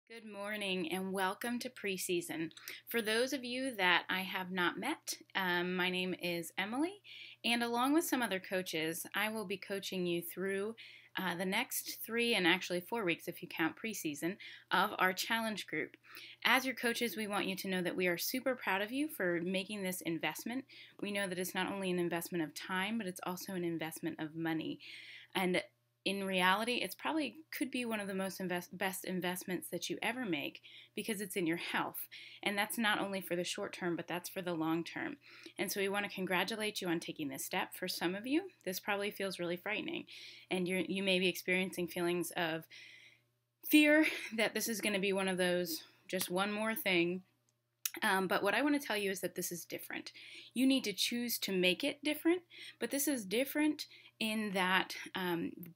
Good morning and welcome to Preseason. For those of you that I have not met, my name is Emily, and along with some other coaches, I will be coaching you through the next 3 and actually 4 weeks, if you count preseason, of our challenge group. As your coaches, we want you to know that we are super proud of you for making this investment. We know that it's not only an investment of time, but it's also an investment of money. And in reality, it's probably could be one of the best investments that you ever make because it's in your health. And that's not only for the short term, but that's for the long term. And so we want to congratulate you on taking this step. For some of you, this probably feels really frightening. And you may be experiencing feelings of fear that this is going to be one of those, just one more thing. But what I want to tell you is that this is different. You need to choose to make it different, but this is different in that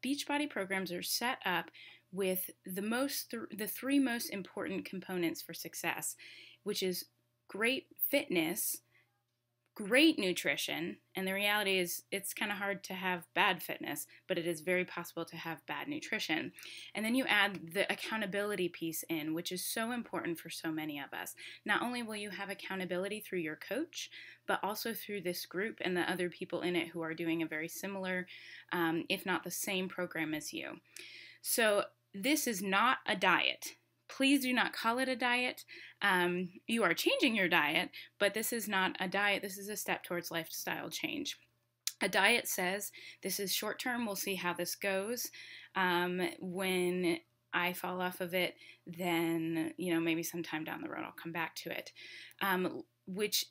Beachbody programs are set up with the 3 most important components for success, which is great fitness, great nutrition, and the reality is it's kind of hard to have bad fitness, but it is very possible to have bad nutrition. And then you add the accountability piece in, which is so important for so many of us. Not only will you have accountability through your coach, but also through this group and the other people in it who are doing a very similar, if not the same program as you. So this is not a diet. Please do not call it a diet. You are changing your diet, but this is not a diet. This is a step towards lifestyle change. A diet says, this is short term. We'll see how this goes. When I fall off of it, then, maybe sometime down the road, I'll come back to it. Which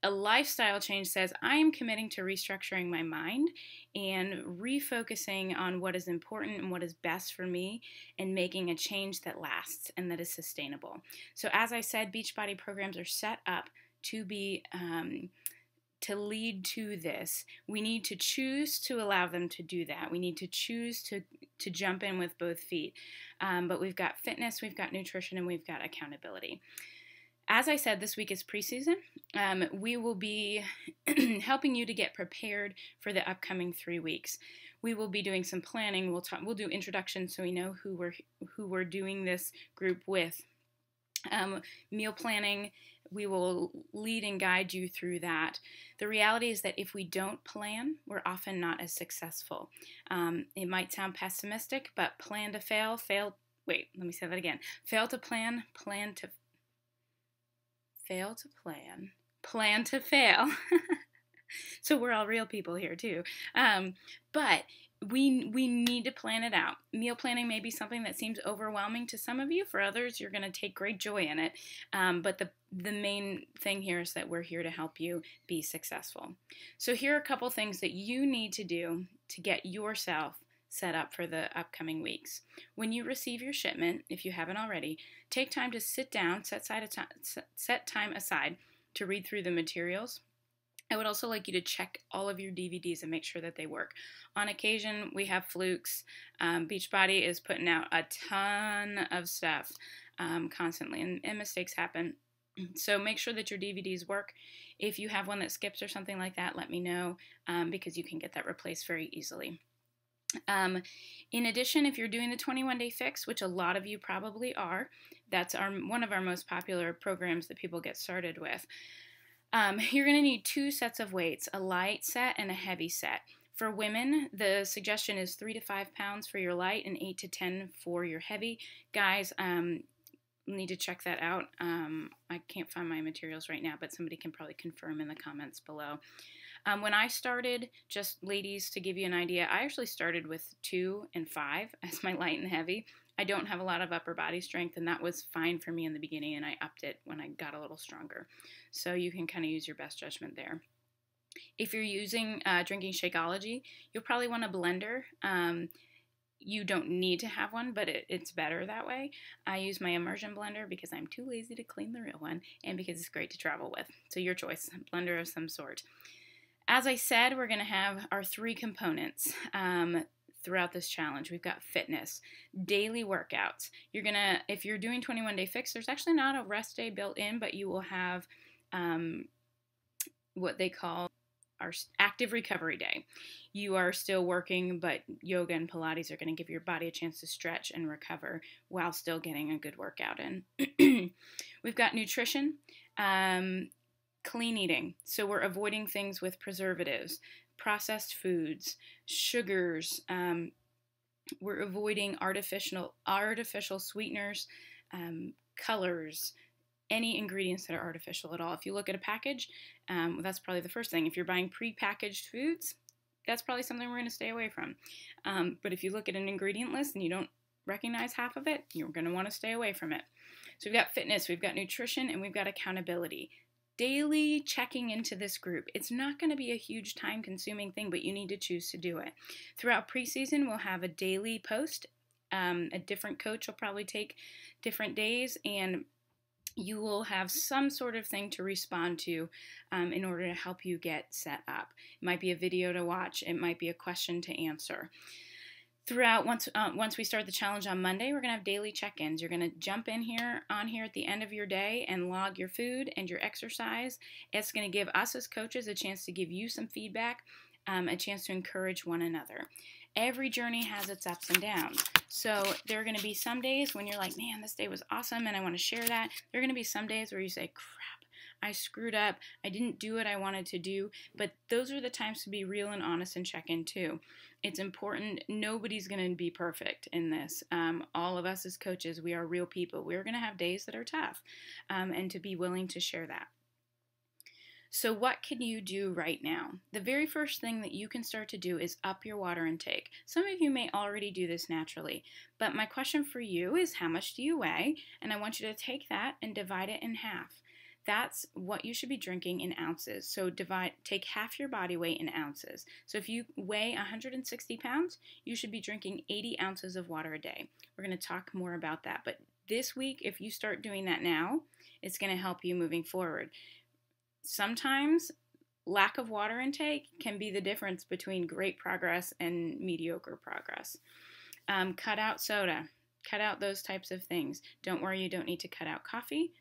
a lifestyle change says, I am committing to restructuring my mind and refocusing on what is important and what is best for me and making a change that lasts and that is sustainable. So as I said, Beachbody programs are set up to be to lead to this. We need to choose to allow them to do that. We need to choose to jump in with both feet. But we've got fitness, we've got nutrition, and we've got accountability. As I said, this week is preseason. We will be helping you to get prepared for the upcoming 3 weeks. We will be doing some planning. We'll do introductions so we know who we're doing this group with. Meal planning, we will lead and guide you through that. The reality is that if we don't plan, we're often not as successful. It might sound pessimistic, but plan to fail, wait, let me say that again. Fail to plan, plan to plan to fail. So we're all real people here too. But we need to plan it out. Meal planning may be something that seems overwhelming to some of you. For others, you're going to take great joy in it. But the main thing here is that we're here to help you be successful. So here are a couple things that you need to do to get yourself set up for the upcoming weeks. When you receive your shipment, if you haven't already, take time to sit down, set time aside to read through the materials. I would also like you to check all of your DVDs and make sure that they work. On occasion, we have flukes. Beachbody is putting out a ton of stuff constantly, and mistakes happen. So make sure that your DVDs work. If you have one that skips or something like that, let me know because you can get that replaced very easily. In addition, if you're doing the 21-day fix, which a lot of you probably are, that's one of our most popular programs that people get started with. You're going to need 2 sets of weights, a light set and a heavy set. For women, the suggestion is 3 to 5 pounds for your light and 8 to 10 for your heavy. Guys, need to check that out. I can't find my materials right now, but somebody can probably confirm in the comments below. When I started, just ladies, to give you an idea, I actually started with 2 and 5 as my light and heavy. I don't have a lot of upper body strength, and that was fine for me in the beginning, and I upped it when I got a little stronger. So you can kind of use your best judgment there. If you're using drinking Shakeology, you'll probably want a blender. You don't need to have one, but it's better that way. I use my immersion blender because I'm too lazy to clean the real one, and because it's great to travel with. So your choice, a blender of some sort. As I said, we're going to have our 3 components throughout this challenge. We've got fitness, daily workouts. If you're doing 21-day fix, there's actually not a rest day built in, but you will have what they call our active recovery day. You are still working, but yoga and Pilates are going to give your body a chance to stretch and recover while still getting a good workout in. We've got nutrition, clean eating. So we're avoiding things with preservatives, processed foods, sugars. We're avoiding artificial sweeteners, colors, any ingredients that are artificial at all. If you look at a package, that's probably the first thing. If you're buying pre-packaged foods, that's probably something we're going to stay away from. But if you look at an ingredient list and you don't recognize half of it, you're going to want to stay away from it. So we've got fitness, we've got nutrition, and we've got accountability. Daily checking into this group. It's not going to be a huge time-consuming thing, but you need to choose to do it. Throughout preseason, we'll have a daily post. A different coach will probably take different days, and you will have some sort of thing to respond to in order to help you get set up. It might be a video to watch. It might be a question to answer. Throughout, once we start the challenge on Monday, we're going to have daily check-ins. You're going to jump in here at the end of your day and log your food and your exercise. It's going to give us as coaches a chance to give you some feedback, a chance to encourage one another. Every journey has its ups and downs. So there are going to be some days when you're like, man, this day was awesome and I want to share that. There are going to be some days where you say, crap, I screwed up. I didn't do what I wanted to do. But those are the times to be real and honest and check in too. It's important. Nobody's going to be perfect in this. All of us as coaches, we are real people. We're going to have days that are tough, and to be willing to share that. So what can you do right now? The very first thing that you can start to do is up your water intake. Some of you may already do this naturally, but my question for you is, how much do you weigh? And I want you to take that and divide it in half. That's what you should be drinking in ounces. So take half your body weight in ounces. So if you weigh 160 pounds, you should be drinking 80 ounces of water a day. We're going to talk more about that. But this week, if you start doing that now, it's going to help you moving forward. Sometimes lack of water intake can be the difference between great progress and mediocre progress. Cut out soda. Cut out those types of things. Don't worry, you don't need to cut out coffee,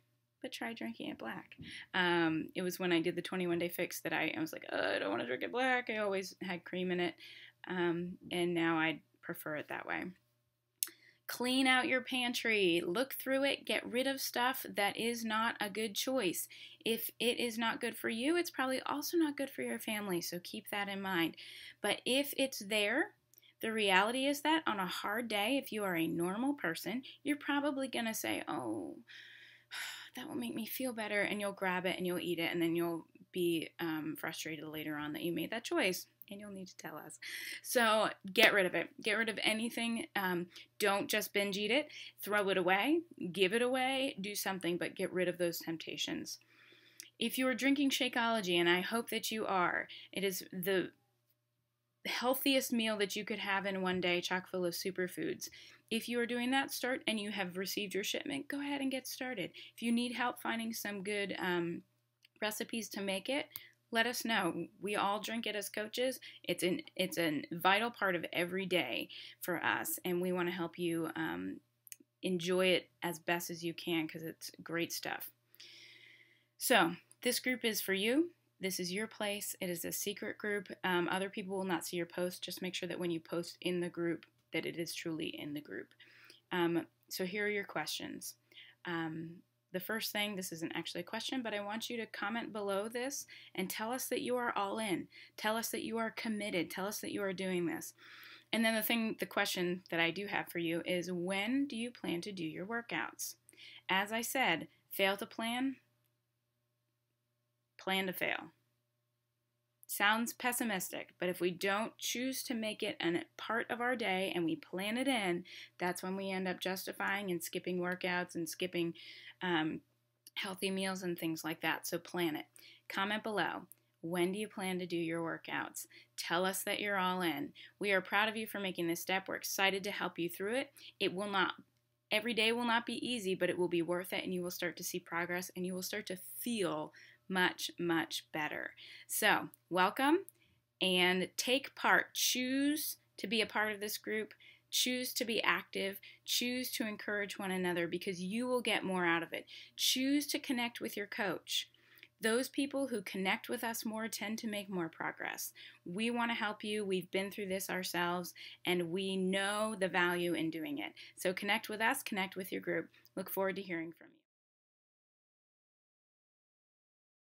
but try drinking it black. It was when I did the 21-day fix that I was like, I don't want to drink it black. I always had cream in it, and now I prefer it that way. Clean out your pantry. Look through it. Get rid of stuff that is not a good choice. If it is not good for you, it's probably also not good for your family, so keep that in mind. But if it's there, the reality is that on a hard day, if you are a normal person, you're probably going to say, oh, that will make me feel better, and you'll grab it and you'll eat it, and then you'll be frustrated later on that you made that choice, and you'll need to tell us. So get rid of it. Get rid of anything. Don't just binge eat it. Throw it away. Give it away. Do something, but get rid of those temptations. If you are drinking Shakeology, and I hope that you are, it is the healthiest meal that you could have in one day, chock full of superfoods. If you are doing that, start, and you have received your shipment, go ahead and get started. If you need help finding some good recipes to make it, let us know. We all drink it as coaches. It's a vital part of every day for us, and we want to help you enjoy it as best as you can because it's great stuff. So this group is for you. This is your place. It is a secret group. Other people will not see your post. Just make sure that when you post in the group that it is truly in the group. So here are your questions. The first thing, this isn't actually a question, but I want you to comment below this and tell us that you are all in. Tell us that you are committed. Tell us that you are doing this. And then the question that I do have for you is, when do you plan to do your workouts? As I said, fail to plan, plan to fail. Sounds pessimistic, but if we don't choose to make it a part of our day and we plan it in, that's when we end up justifying and skipping workouts and skipping healthy meals and things like that. So plan it. Comment below. When do you plan to do your workouts? Tell us that you're all in. We are proud of you for making this step. We're excited to help you through it. Every day will not be easy, but it will be worth it, and you will start to see progress, and you will start to feel much, much better. So welcome and take part. Choose to be a part of this group. Choose to be active. Choose to encourage one another because you will get more out of it. Choose to connect with your coach. Those people who connect with us more tend to make more progress. We want to help you. We've been through this ourselves, and we know the value in doing it. So connect with us, connect with your group. Look forward to hearing from you.